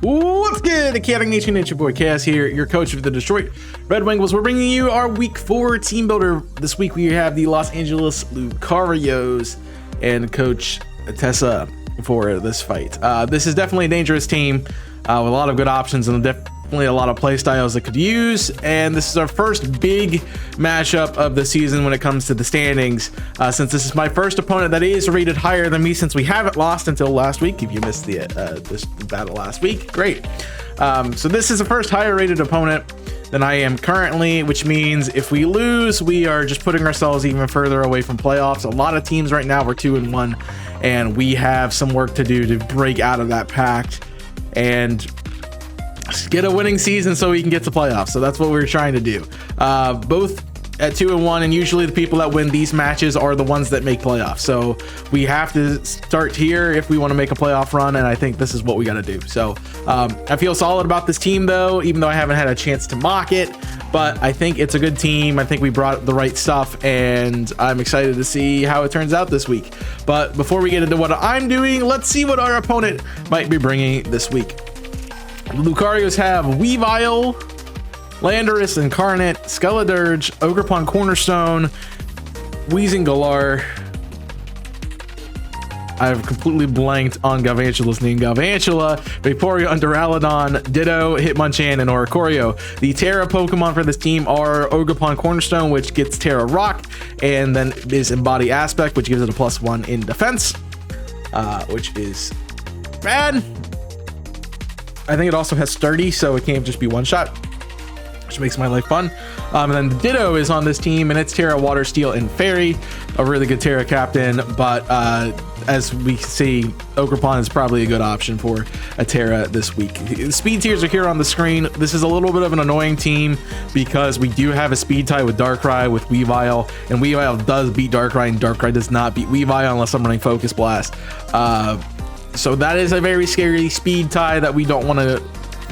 What's good, Chaotic Nation? It's your boy Chaos here, your coach of the Detroit Red Wingulls. We're bringing you our Week 4 Team Builder. This week we have the Los Angeles Lucarios and Coach Tessa for this fight. This is definitely a dangerous team with a lot of good options and definitely a lot of play styles that could use. And this is our first big matchup of the season when it comes to the standings. Since this is my first opponent that is rated higher than me, since we haven't lost until last week. If you missed the this battle last week, great. So this is the first higher rated opponent than I am currently, which means if we lose, we are just putting ourselves even further away from playoffs. A lot of teams right now, we're 2-1, and we have some work to do to break out of that pact and get a winning season so we can get to playoffs. So that's what we're trying to do. Both at 2-1, and usually the people that win these matches are the ones that make playoffs. So we have to start here if we want to make a playoff run, and I think this is what we got to do. So I feel solid about this team, though, even though I haven't had a chance to mock it. But I think it's a good team. I think we brought the right stuff, and I'm excited to see how it turns out this week. But before we get into what I'm doing, let's see what our opponent might be bringing this week. The Lucarios have Weavile, Landorus Incarnate, Skeledirge, Ogrepon Cornerstone, Wheezing Galar. I've completely blanked on Galvantula's name. Galvantula, Vaporeon, Duraludon, Ditto, Hitmonchan, and Oricorio. The Terra Pokemon for this team are Ogrepon Cornerstone, which gets Terra Rock, and then is Embody Aspect, which gives it a +1 in defense, which is bad. I think it also has Sturdy, so it can't just be one shot, which makes my life fun. And then the Ditto is on this team, and it's Terra, Water, Steel, and Fairy, a really good Terra captain. But as we see, Ogrepon is probably a good option for a Terra this week. The speed tiers are here on the screen. This is a little bit of an annoying team because we do have a speed tie with Darkrai with Weavile, and Weavile does beat Darkrai, and Darkrai does not beat Weavile unless I'm running Focus Blast. So that is a very scary speed tie that we don't want to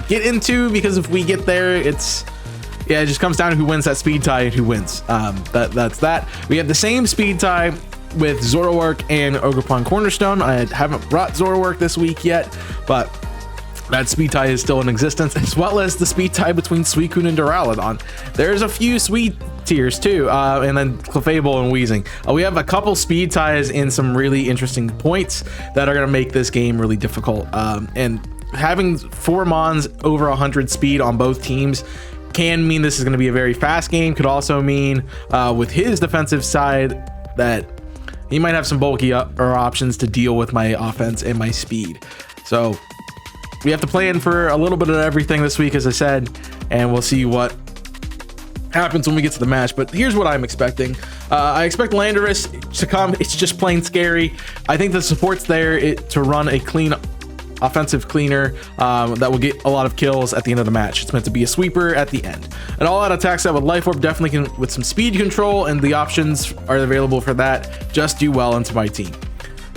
get into, because if we get there, it just comes down to who wins that speed tie and who wins. That's that. We have the same speed tie with Zoroark and Ogrepon Cornerstone. I haven't brought Zoroark this week yet, but that speed tie is still in existence, as well as the speed tie between Suicune and Duraludon. There's a few sweet tiers too, and then Clefable and Wheezing. We have a couple speed ties in some really interesting points that are going to make this game really difficult. And having 4 Mons over 100 speed on both teams can mean this is going to be a very fast game. Could also mean with his defensive side that he might have some bulky options to deal with my offense and my speed. So we have to plan for a little bit of everything this week, as I said, and we'll see what happens when we get to the match. But here's what I'm expecting. I expect Landorus to come. It's just plain scary. I think the support's there to run a clean offensive cleaner that will get a lot of kills at the end of the match. It's meant to be a sweeper at the end. An all-out attack set with Life Orb definitely can, with some speed control, and the options are available for that, just do well into my team.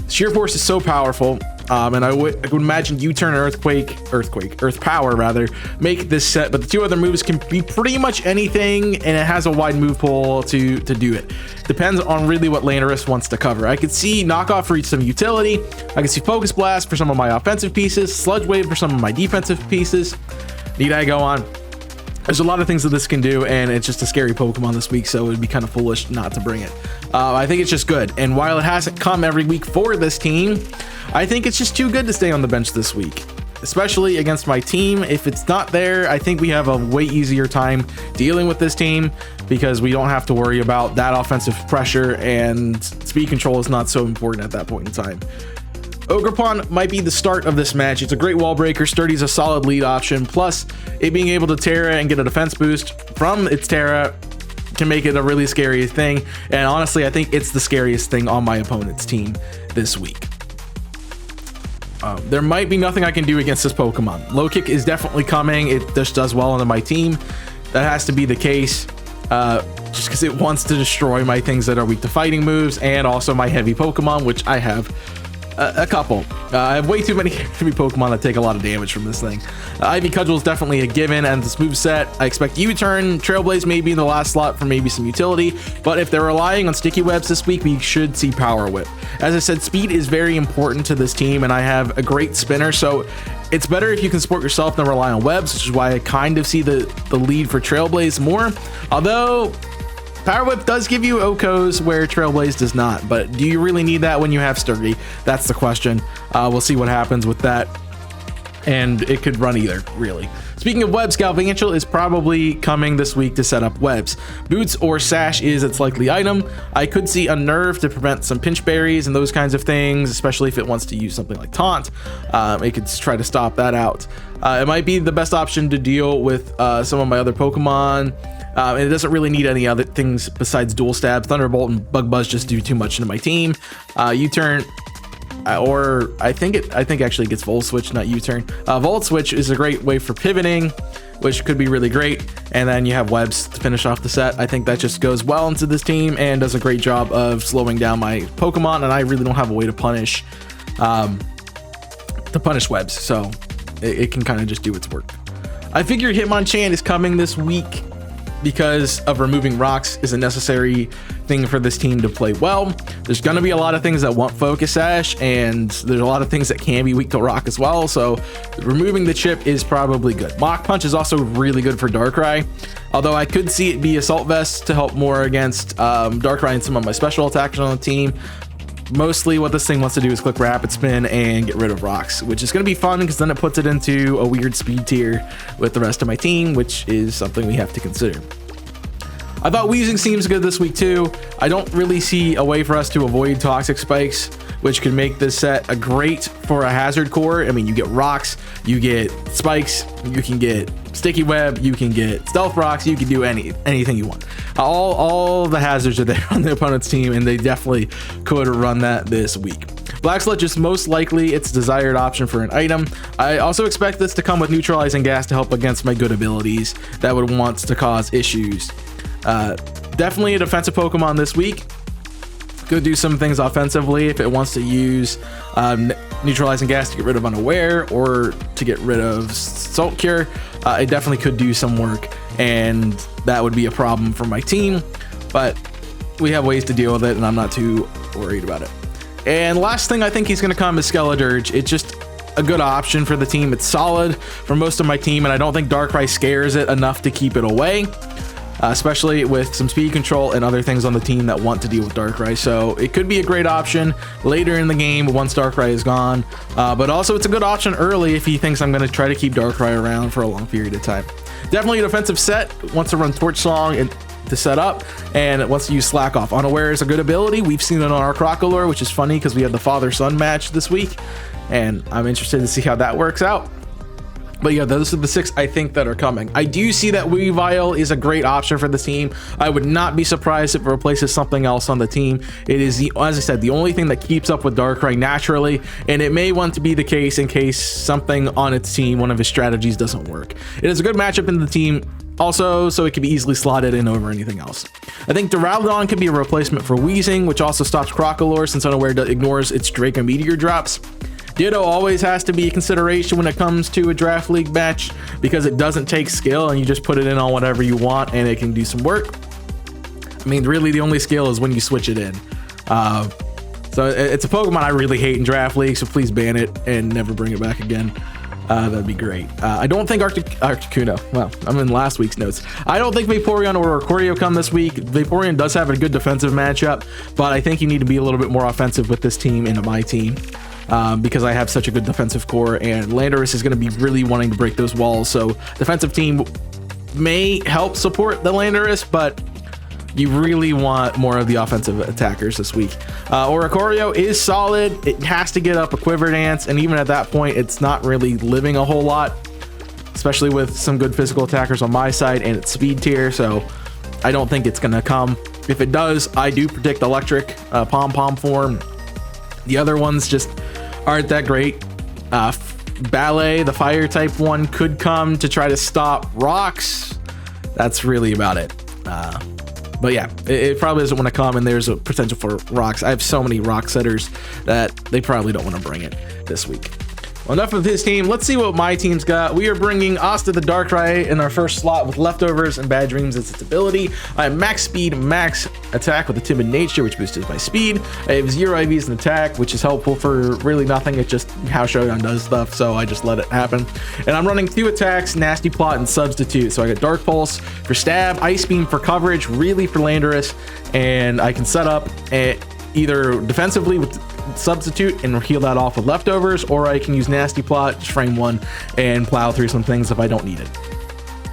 Sheer Force is so powerful, and I would imagine U-Turn, Earth Power rather, make this set, but the 2 other moves can be pretty much anything, and it has a wide move pool to do it. Depends on really what Landorus wants to cover. I could see Knockoff for some utility. I could see Focus Blast for some of my offensive pieces, Sludge Wave for some of my defensive pieces. Need I go on? There's a lot of things that this can do, and it's just a scary Pokemon this week, so it would be kind of foolish not to bring it. I think it's just good, and while it hasn't come every week for this team, I think it's just too good to stay on the bench this week, especially against my team. If it's not there, I think we have a way easier time dealing with this team because we don't have to worry about that offensive pressure, and speed control is not so important at that point in time. Ogrepon might be the start of this match. It's a great wall breaker. Sturdy's a solid lead option. Plus, it being able to Terra and get a defense boost from its Terra can make it a really scary thing. And honestly, I think it's the scariest thing on my opponent's team this week. There might be nothing I can do against this Pokemon. Low kick is definitely coming. It just does well into my team. That has to be the case. Just because it wants to destroy my things that are weak to fighting moves, and also my heavy Pokemon, which I have a couple. I have way too many heavy Pokemon that take a lot of damage from this thing. Ivy Cudgel is definitely a given, and this move set, I expect U-Turn, Trailblaze maybe in the last slot for maybe some utility, but if they're relying on Sticky Webs this week, we should see Power Whip. As I said, speed is very important to this team, and I have a great spinner, so It's better if you can support yourself than rely on webs, which is why I kind of see the lead for Trailblaze more. Although Power Whip does give you OHKOs where Trailblaze does not, but do you really need that when you have Sturdy? That's the question. We'll see what happens with that, and it could run either, really. Speaking of webs, Galvantula is probably coming this week to set up webs. Boots or Sash is its likely item. I could see a Nerve to prevent some pinch berries and those kinds of things, especially if it wants to use something like Taunt. It could try to stop that out. It might be the best option to deal with some of my other Pokemon. And it doesn't really need any other things besides Dual Stab. Thunderbolt and Bug Buzz just do too much into my team. U-Turn, or I think actually gets Volt Switch, not U-Turn. Volt Switch is a great way for pivoting, which could be really great. And then you have webs to finish off the set. I think that just goes well into this team and does a great job of slowing down my Pokemon. And I really don't have a way to punish webs, so it can kind of just do its work. I figure Hitmonchan is coming this week because of removing rocks is a necessary thing for this team to play well. There's going to be a lot of things that want Focus Sash, and there's a lot of things that can be weak to rock as well, so removing the chip is probably good. Mach Punch is also really good for Darkrai, although I could see it be Assault Vest to help more against Darkrai and some of my special attackers on the team. Mostly what this thing wants to do is click Rapid Spin and get rid of rocks, which is going to be fun because then it puts it into a weird speed tier with the rest of my team, which is something we have to consider. I thought Weezing seems good this week too. I don't really see a way for us to avoid Toxic Spikes, which could make this set a great for a Hazard Core. I mean, you get rocks, you get spikes, you can get Sticky Web, you can get Stealth Rocks, you can do anything you want. All the hazards are there on the opponent's team, and they definitely could run that this week. Black Sludge is most likely its desired option for an item. I also expect this to come with Neutralizing Gas to help against my good abilities that would want to cause issues. Definitely a defensive Pokemon this week. Could do some things offensively if it wants to use Neutralizing Gas to get rid of Unaware or to get rid of Salt Cure. It definitely could do some work, and that would be a problem for my team, but we have ways to deal with it, and I'm not too worried about it. And last thing I think he's going to come is Skeledirge. It's just a good option for the team. It's solid for most of my team, and I don't think Darkrai scares it enough to keep it away. Especially with some speed control and other things on the team that want to deal with Darkrai. So it could be a great option later in the game once Darkrai is gone. But also it's a good option early if he thinks I'm going to try to keep Darkrai around for a long period of time. Definitely a defensive set. Wants to run Torch Song and to set up, and it wants to use Slack Off. Unaware is a good ability. We've seen it on our Crocodile, which is funny because we had the father-son match this week, and I'm interested to see how that works out. But yeah, those are the 6 I think that are coming. I do see that Weavile is a great option for the team. I would not be surprised if it replaces something else on the team. It is, as I said, the only thing that keeps up with Darkrai naturally, and it may want to be the case in case something on its team, one of his strategies, doesn't work. It is a good matchup in the team also, so it can be easily slotted in over anything else. I think Duraludon could be a replacement for Weezing, which also stops Crocodile since Unaware ignores its Draco Meteor drops. Ditto always has to be a consideration when it comes to a draft league match because it doesn't take skill and you just put it in on whatever you want and it can do some work. I mean, really the only skill is when you switch it in. So it's a Pokemon I really hate in draft league, so please ban it and never bring it back again. That'd be great. I don't think Articuno. Well, I'm in last week's notes. I don't think Vaporeon or Oricorio come this week. Vaporeon does have a good defensive matchup, but I think you need to be a little bit more offensive with this team and my team. Because I have such a good defensive core, and Landorus is going to be really wanting to break those walls. So defensive team may help support the Landorus, but you really want more of the offensive attackers this week. Oricorio is solid. It has to get up a Quiver Dance, and even at that point, it's not really living a whole lot, especially with some good physical attackers on my side and its speed tier. So I don't think it's going to come. If it does, I do predict Electric Pom-Pom form. The other ones just aren't that great. Ballet, the fire type one, could come to try to stop rocks. That's really about it. But yeah, it probably doesn't want to come, and there's a potential for rocks. I have so many rock setters that they probably don't want to bring it this week. Well, enough of his team. Let's see what my team's got. We are bringing Asta the Darkrai in our first slot with Leftovers and Bad Dreams as its ability. I have max speed, max attack with a timid nature, which boosts my speed. I have 0 IVs in attack, which is helpful for really nothing. It's just how Shogun does stuff, so I just let it happen. And I'm running 2 attacks, Nasty Plot and Substitute. So I got Dark Pulse for stab, Ice Beam for coverage, really for Landorus, and I can set up either defensively with Substitute and heal that off with Leftovers, or I can use Nasty Plot, just frame 1, and plow through some things if I don't need it.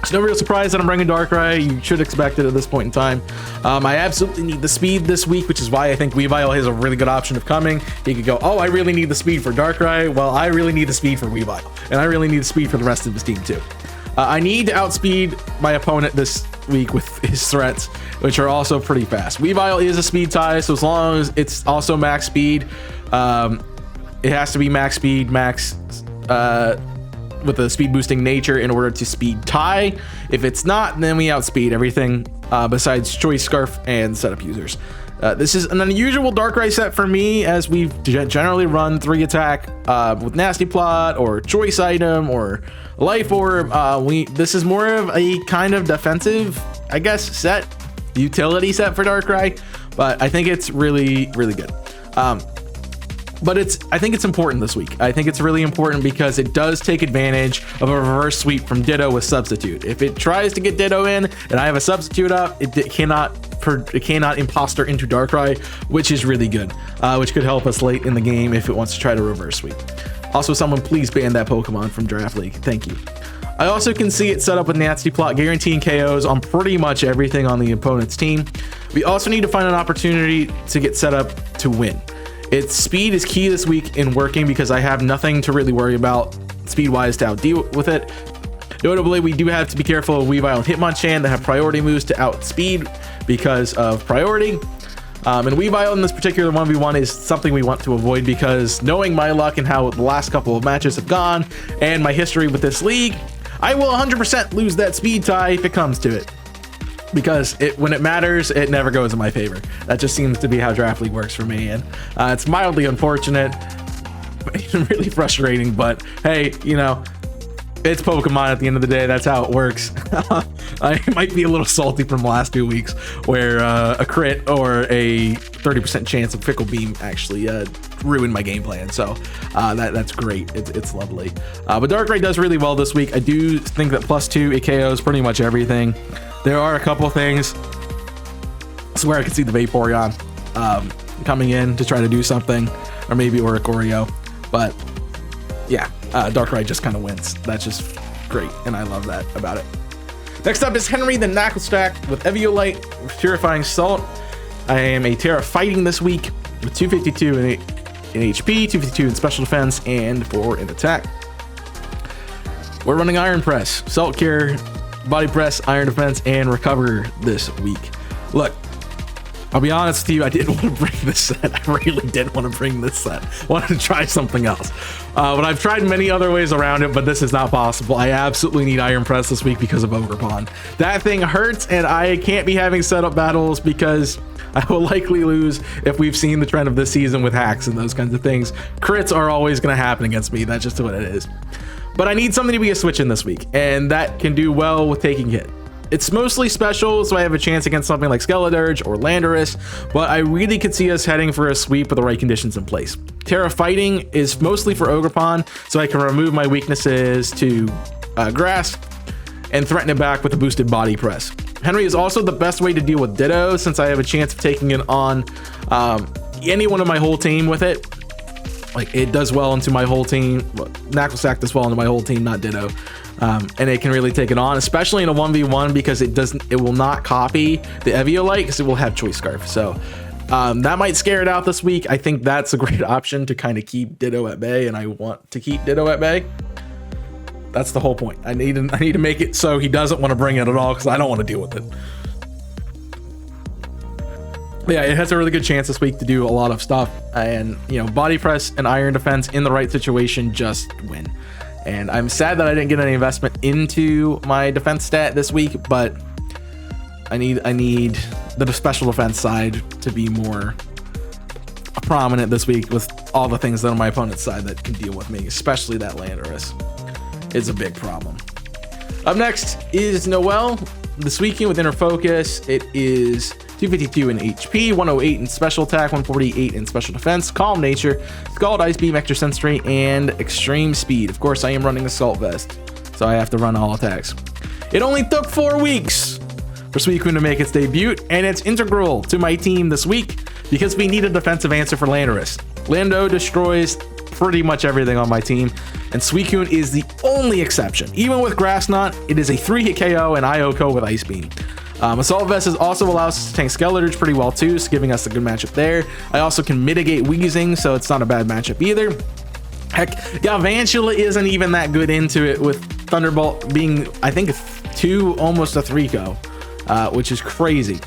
It's no real surprise that I'm bringing Darkrai. You should expect it at this point in time. I absolutely need the speed this week, which is why I think Weavile has a really good option of coming. He could go, oh, I really need the speed for Darkrai. Well, I really need the speed for Weavile, and I really need the speed for the rest of his team too. I need to outspeed my opponent this week with his threats, which are also pretty fast. Weavile is a speed tie, so as long as it's also max speed, it has to be max speed, max with a speed boosting nature in order to speed tie. If it's not, then we outspeed everything besides Choice Scarf and setup users. This is an unusual Darkrai set for me, as we've generally run 3 attack with Nasty Plot or Choice Item or Life Orb. This is more of a kind of defensive, I guess, set, utility set for Darkrai, but I think it's really good. But I think it's important this week. I think it's really important because it does take advantage of a reverse sweep from Ditto with Substitute. If it tries to get Ditto in and I have a Substitute up, it cannot imposter into Darkrai, which is really good, which could help us late in the game if it wants to try to reverse sweep. Also, someone please ban that Pokemon from Draft League. Thank you. I also can see it set up with Nasty Plot, guaranteeing KOs on pretty much everything on the opponent's team. We also need to find an opportunity to get set up to win. Its speed is key this week in working because I have nothing to really worry about speed-wise to outdeal with it. Notably, we do have to be careful of Weavile and Hitmonchan that have priority moves to outspeed because of priority. And Weavile in this particular 1v1 is something we want to avoid because knowing my luck and how the last couple of matches have gone and my history with this league, I will 100% lose that speed tie if it comes to it. Because when it matters, it never goes in my favor. That just seems to be how Draft League works for me, and it's mildly unfortunate, really frustrating, but hey, you know, it's Pokemon at the end of the day. That's how it works. I might be a little salty from the last 2 weeks where a crit or a 30% chance of Fickle Beam actually ruined my game plan, so that's great. It's lovely. But Darkrai does really well this week. I do think that +2 it KOs pretty much everything. There are a couple things. I swear I could see the Vaporeon coming in to try to do something, or maybe Oricorio, but yeah, Darkrai just kind of wins. That's just great, and I love that about it. Next up is Henry the Knacklestack with Eviolite, Purifying Salt. I am a Terra Fighting this week with 252 in HP, 252 in Special Defense, and 4 in Attack. We're running Iron Press, Salt Cure, Body Press, Iron Defense, and Recover this week. Look, I'll be honest with you, I didn't want to bring this set. I really didn't want to bring this set. I wanted to try something else. But I've tried many other ways around it, but this is not possible. I absolutely need Iron Press this week because of Ogerpon. That thing hurts, and I can't be having setup battles because I will likely lose if we've seen the trend of this season with hacks and those kinds of things. Crits are always going to happen against me. That's just what it is. But I need something to be a switch in this week, and that can do well with taking hit. It's mostly special, so I have a chance against something like Skeledirge or Landorus, but I really could see us heading for a sweep with the right conditions in place. Terra Fighting is mostly for Ogerpon, so I can remove my weaknesses to Grass and threaten it back with a boosted Body Press. Henry is also the best way to deal with Ditto, since I have a chance of taking it on anyone of my whole team with it. Like, it does well into my whole team. Knacklestack does well into my whole team, not Ditto. And it can really take it on, especially in a 1v1, because it will not copy the Eviolite because it will have Choice Scarf. So that might scare it out this week. I think that's a great option to kind of keep Ditto at bay, and I want to keep Ditto at bay. That's the whole point. I need to make it so he doesn't want to bring it at all because I don't want to deal with it. Yeah, it has a really good chance this week to do a lot of stuff, and you know, Body Press and Iron Defense in the right situation just win. And I'm sad that I didn't get any investment into my defense stat this week, but I need the special defense side to be more prominent this week with all the things that are on my opponent's side that can deal with me, especially that Landorus. It's a big problem. Up next is Noelle, the Suicune with Inner Focus. It is 252 in HP, 108 in Special Attack, 148 in Special Defense, Calm Nature, Scald, Ice Beam, Extra Sensory, and Extreme Speed. Of course, I am running Assault Vest, so I have to run all attacks. It only took 4 weeks for Suicune to make its debut, and it's integral to my team this week because we need a defensive answer for Landorus. Lando destroys pretty much everything on my team, and Suicune is the only exception. Even with Grass Knot, it is a 3-hit KO and IOKO with Ice Beam. Assault Vest also allows us to tank Skeletor's pretty well too, so giving us a good matchup there. I also can mitigate Wheezing, so it's not a bad matchup either. Heck, Galvantula isn't even that good into it, with Thunderbolt being, I think, a 2, almost a 3-go, which is crazy.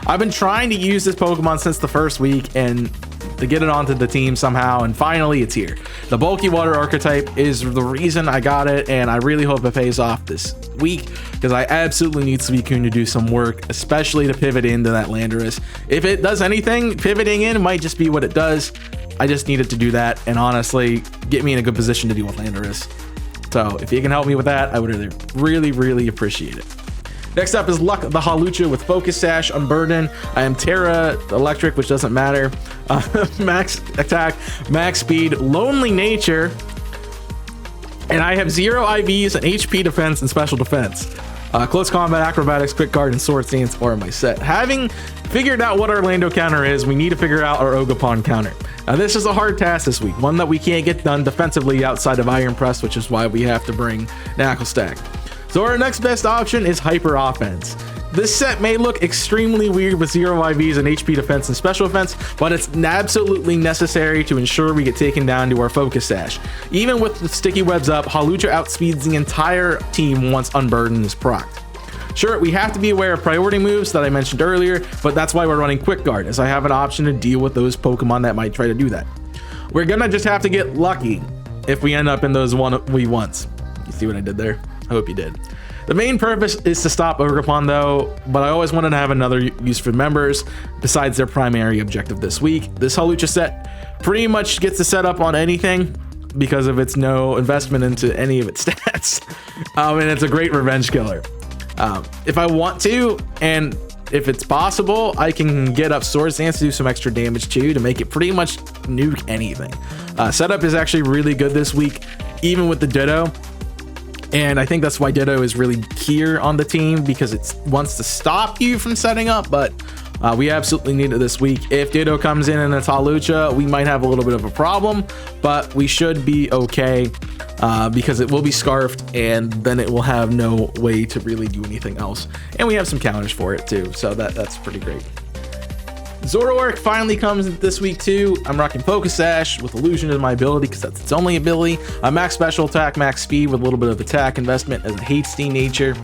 I've been trying to use this Pokemon since the first week and to get it onto the team somehow, and finally it's here. The bulky water archetype is the reason I got it, and I really hope it pays off this week because I absolutely need Suicune to do some work, especially to pivot into that Landorus. If it does anything, pivoting in might just be what it does. I just need it to do that and honestly get me in a good position to deal with Landorus. So if you can help me with that, I would really appreciate it. Next up is Luck the Hawlucha with Focus Sash, Unburden. I am Terra Electric, which doesn't matter. Max Attack, Max Speed, Lonely Nature, and I have 0 IVs and HP Defense and Special Defense. Close Combat, Acrobatics, Quick Guard, and Sword Stance are my set. Having figured out what our Lando counter is, we need to figure out our Ogerpon counter. Now this is a hard task this week, one that we can't get done defensively outside of Iron Press, which is why we have to bring Knuckle Stack. So our next best option is Hyper Offense. This set may look extremely weird with 0 IVs and HP Defense and Special Defense, but it's absolutely necessary to ensure we get taken down to our Focus Sash. Even with the Sticky Webs up, Hawlucha outspeeds the entire team once Unburden is procced. Sure, we have to be aware of priority moves that I mentioned earlier, but that's why we're running Quick Guard, as I have an option to deal with those Pokemon that might try to do that. We're gonna just have to get lucky if we end up in those 1v1s. You see what I did there? I hope you did. The main purpose is to stop Ogerpon though, but I always wanted to have another use for members besides their primary objective this week. This Hawlucha set pretty much gets to set up on anything because of its no investment into any of its stats. And it's a great revenge killer. If I want to, and if it's possible, I can get up Sword Stance to do some extra damage too, to make it pretty much nuke anything. Setup is actually really good this week, even with the Ditto. And I think that's why Ditto is really here on the team, because it wants to stop you from setting up, but we absolutely need it this week. If Ditto comes in and it's Hawlucha, we might have a little bit of a problem, but we should be okay because it will be scarfed and then it will have no way to really do anything else. And we have some counters for it too, so that's pretty great. Zoroark finally comes this week too. I'm rocking Focus Sash with Illusion as my ability because that's its only ability. Max Special Attack, Max Speed with a little bit of attack investment as it hates Steam Nature.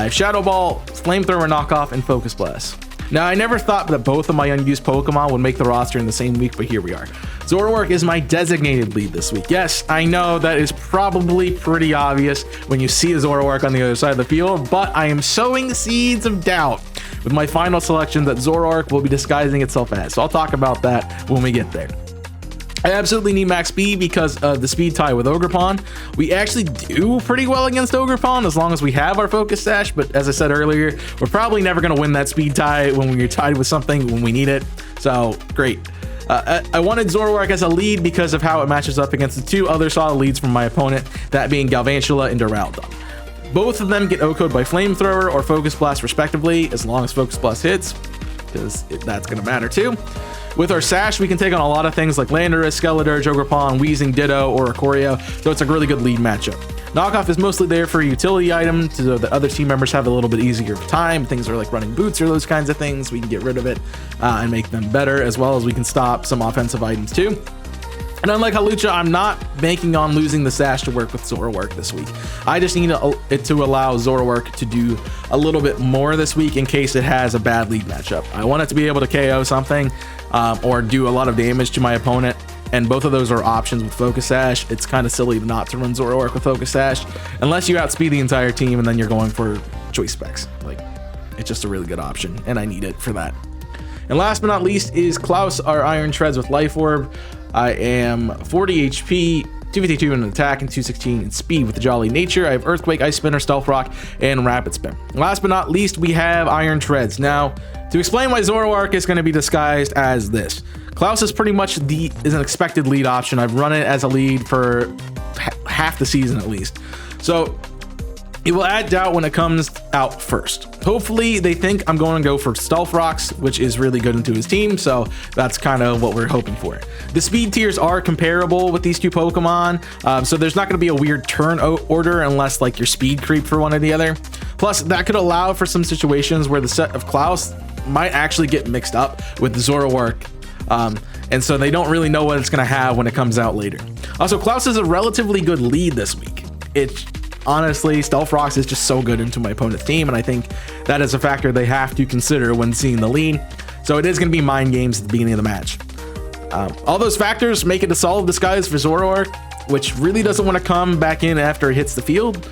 Shadow Ball, Flamethrower Knockoff, and Focus Blast. Now, I never thought that both of my unused Pokemon would make the roster in the same week, but here we are. Zoroark is my designated lead this week. Yes, I know that is probably pretty obvious when you see a Zoroark on the other side of the field, but I am sowing seeds of doubt with my final selection that Zoroark will be disguising itself as. So I'll talk about that when we get there. I absolutely need Max Speed because of the speed tie with Ogerpon. We actually do pretty well against Ogerpon as long as we have our Focus Sash, but as I said earlier, we're probably never going to win that speed tie when we're tied with something when we need it. So great. I wanted Zoroark as a lead because of how it matches up against the 2 other solid leads from my opponent, that being Galvantula and Duraludon. Both of them get OHKO'd by Flamethrower or Focus Blast respectively, as long as Focus Blast hits, because that's going to matter too. With our Sash, we can take on a lot of things like Landorus, Skeletor, Ogerpon, Wheezing, Ditto, or Ikoria, so it's a really good lead matchup. Knockoff is mostly there for a utility item so that other team members have a little bit easier time. Things are like running boots or those kinds of things. We can get rid of it and make them better, as well as we can stop some offensive items too. And unlike Hawlucha, I'm not banking on losing the Sash to work with Zoroark this week. I just need it to allow Zoroark to do a little bit more this week in case it has a bad lead matchup. I want it to be able to KO something or do a lot of damage to my opponent, and both of those are options with Focus Sash. It's kind of silly not to run Zoroark with Focus Sash unless you outspeed the entire team and then you're going for choice specs. Like, it's just a really good option, and I need it for that. And last but not least is Klaus, our Iron Treads with Life Orb. I am 40 HP, 252 in attack, and 216 in speed with the Jolly Nature. I have Earthquake, Ice Spinner, Stealth Rock, and Rapid Spin. Last but not least, we have Iron Treads. Now, to explain why Zoroark is going to be disguised as this, Klaus is pretty much is an expected lead option. I've run it as a lead for half the season at least. So it will add doubt when it comes out first. Hopefully they think I'm going to go for Stealth Rocks, which is really good into his team, so that's kind of what we're hoping for. The speed tiers are comparable with these two Pokemon, so there's not going to be a weird turn order unless like your speed creep for one or the other. Plus, that could allow for some situations where the set of Klaus might actually get mixed up with the Zoroark, and so they don't really know what it's going to have when it comes out later. Also, Klaus is a relatively good lead this week. Honestly, Stealth Rocks is just so good into my opponent's team, and I think that is a factor they have to consider when seeing the lead. So it is going to be mind games at the beginning of the match. All those factors make it a solid disguise for Zoroark, which really doesn't want to come back in after it hits the field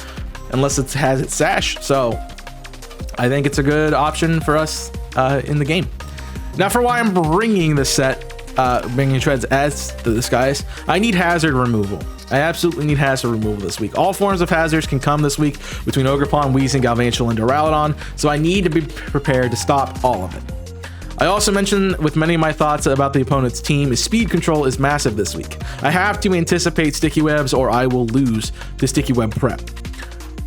unless it has its sash. So I think it's a good option for us in the game. Now, for why I'm bringing this set, bringing Treads as the disguise, I need hazard removal. I absolutely need hazard removal this week. All forms of hazards can come this week between Ogerpon, Weezing, Galvantula, and Duraludon, so I need to be prepared to stop all of it. I also mentioned with many of my thoughts about the opponent's team is speed control is massive this week. I have to anticipate sticky webs or I will lose the sticky web prep.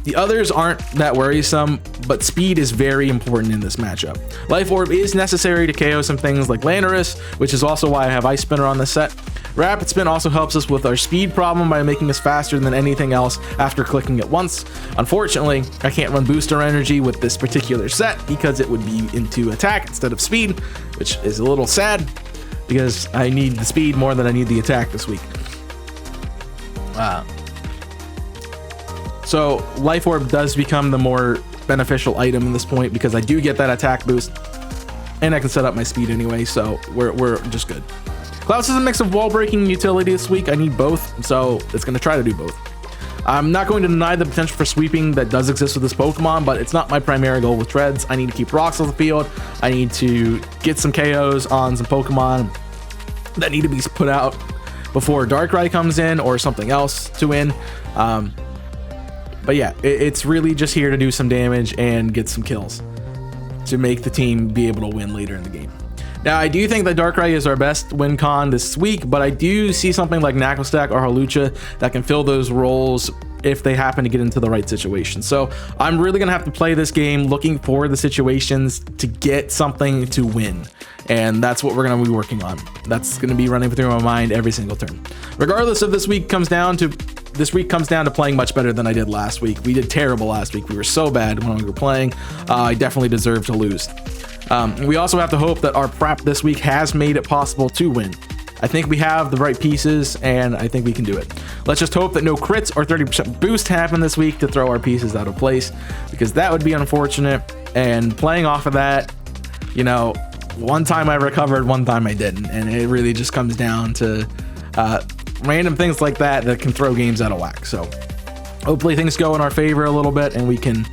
The others aren't that worrisome, but speed is very important in this matchup. Life Orb is necessary to KO some things like Landorus, which is also why I have Ice Spinner on this set. Rapid Spin also helps us with our speed problem by making us faster than anything else after clicking it once. Unfortunately, I can't run Booster Energy with this particular set because it would be into attack instead of speed, which is a little sad because I need the speed more than I need the attack this week. So Life Orb does become the more beneficial item in this point because I do get that attack boost and I can set up my speed anyway, so we're just good. Klaus is a mix of wall breaking and utility this week. I need both, so it's going to try to do both. I'm not going to deny the potential for sweeping that does exist with this Pokemon, but it's not my primary goal with Treads. I need to keep rocks off the field. I need to get some KOs on some Pokemon that need to be put out before Darkrai comes in or something else to win. But yeah, it's really just here to do some damage and get some kills to make the team be able to win later in the game. Now, I do think that Darkrai is our best win con this week, but I do see something like Knucklestack or Hawlucha that can fill those roles if they happen to get into the right situation. So I'm really going to have to play this game looking for the situations to get something to win. And that's what we're going to be working on. That's going to be running through my mind every single turn. Regardless of this week comes down to playing much better than I did last week. We did terrible last week. We were so bad when we were playing. I definitely deserve to lose. We also have to hope that our prep this week has made it possible to win. I think we have the right pieces and I think we can do it. Let's just hope that no crits or 30% boost happen this week to throw our pieces out of place, because that would be unfortunate. And playing off of that, you know, one time I recovered, one time I didn't, and it really just comes down to random things like that that can throw games out of whack. So hopefully things go in our favor a little bit and we can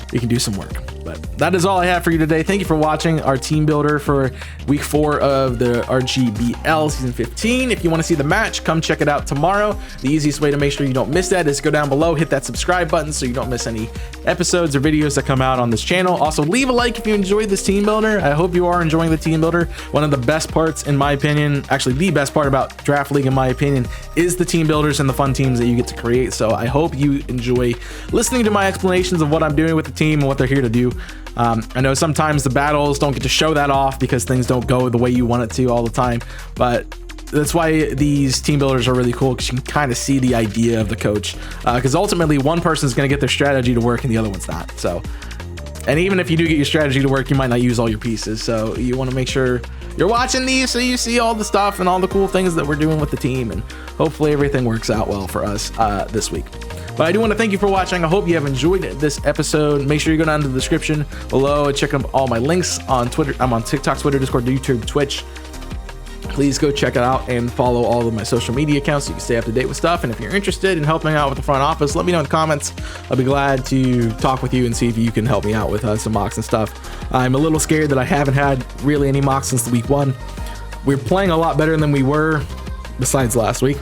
do some work. But that is all I have for you today. Thank you for watching our team builder for week 4 of the RGBL season 15. If you want to see the match, come check it out tomorrow. The easiest way to make sure you don't miss that is go down below, hit that subscribe button so you don't miss any episodes or videos that come out on this channel. Also, leave a like if you enjoyed this team builder. I hope you are enjoying the team builder. One of the best parts, in my opinion, actually the best part about Draft League in my opinion, is the team builders and the fun teams that you get to create. So I hope you enjoy listening to my explanations of what I'm doing with the team and what they're here to do. I know sometimes the battles don't get to show that off because things don't go the way you want it to all the time, but that's why these team builders are really cool, because you can kind of see the idea of the coach, because ultimately one person is going to get their strategy to work and the other one's not. So, and even if you do get your strategy to work, you might not use all your pieces, so you want to make sure you're watching these so you see all the stuff and all the cool things that we're doing with the team, and hopefully everything works out well for us this week. But I do want to thank you for watching. I hope you have enjoyed this episode. Make sure you go down to the description below and check out all my links on Twitter. I'm on TikTok, Twitter, Discord, YouTube, Twitch. Please go check it out and follow all of my social media accounts so you can stay up to date with stuff. And if you're interested in helping out with the front office, let me know in the comments. I'll be glad to talk with you and see if you can help me out with some mocks and stuff. I'm a little scared that I haven't had really any mocks since week 1. We're playing a lot better than we were besides last week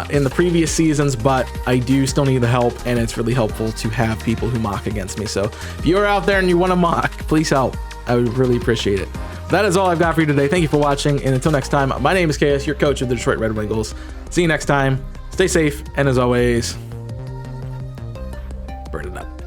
in the previous seasons, but I do still need the help, and it's really helpful to have people who mock against me. So if you're out there and you want to mock, please help. I would really appreciate it. That is all I've got for you today. Thank you for watching, and until next time, my name is KS, your coach of the Detroit Red Wingulls. See you next time. Stay safe, and as always, burn it up.